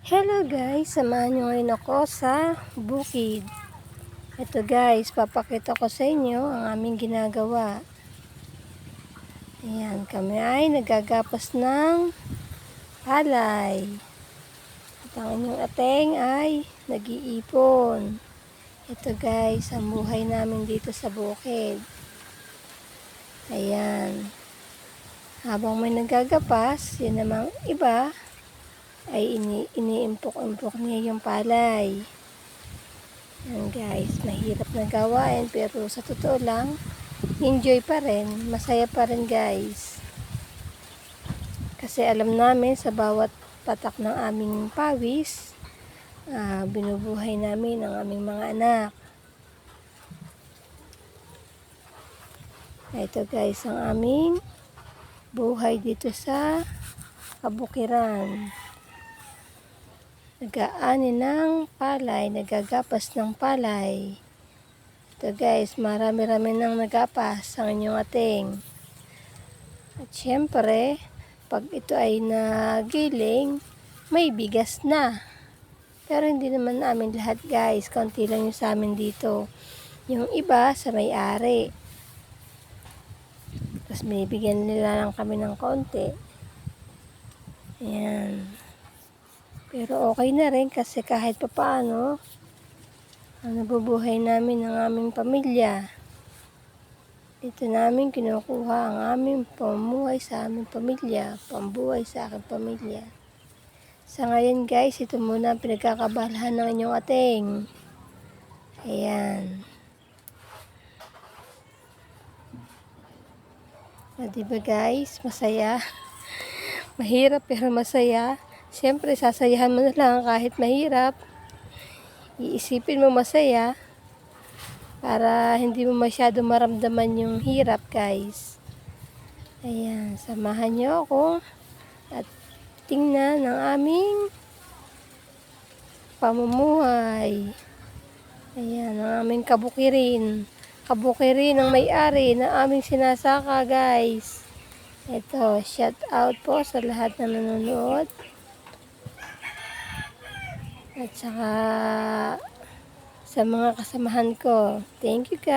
Hello guys, samahan nyo ngayon ako sa bukid. Ito guys, papakita ko sa inyo ang aming ginagawa. Ayan, kami ay nagagapas ng palay. At ang inyong ateng ay nag-iipon. Ito guys, ang buhay namin dito sa bukid. Ayan. Habang may nagagapas, yun namang iba ay iniimpok-impok niya yung palay. Yan guys, mahirap na gawain pero sa totoo lang, enjoy pa rin, masaya pa rin guys. Kasi alam namin sa bawat patak ng aming pawis, binubuhay namin ang aming mga anak. Ito guys, ang aming buhay dito sa kabukiran. Nag-aani ng palay, nagagapas ng palay. Ito guys, marami-rami nang nagapas ang inyong ating. At syempre, pag ito ay nagiling, may bigas na. Pero hindi naman namin lahat guys, konti lang yung sa amin dito. Yung iba sa may-ari. Tapos binibigyan nila lang kami ng konti. Ayan. Pero okay na rin kasi kahit papaano, nabubuhay namin ang aming pamilya. Dito namin kinukuha ang aming pamuhay sa aming pamilya, pambuhay sa aking pamilya. Sa ngayon guys, ito muna ang pinagkakabalahan ng inyong ating. Ayan. Diba guys, masaya. Mahirap pero masaya. Siyempre, sasayahan mo na lang kahit mahirap. Iisipin mo masaya para hindi mo masyado maramdaman yung hirap, guys. Ayan, samahan nyo ako at tingnan ang aming pamumuhay. Ayan, ang aming kabukirin. Kabukirin ang may-ari na aming sinasaka, guys. Ito, shout out po sa lahat na nanonood. At saka sa mga kasamahan ko. Thank you guys.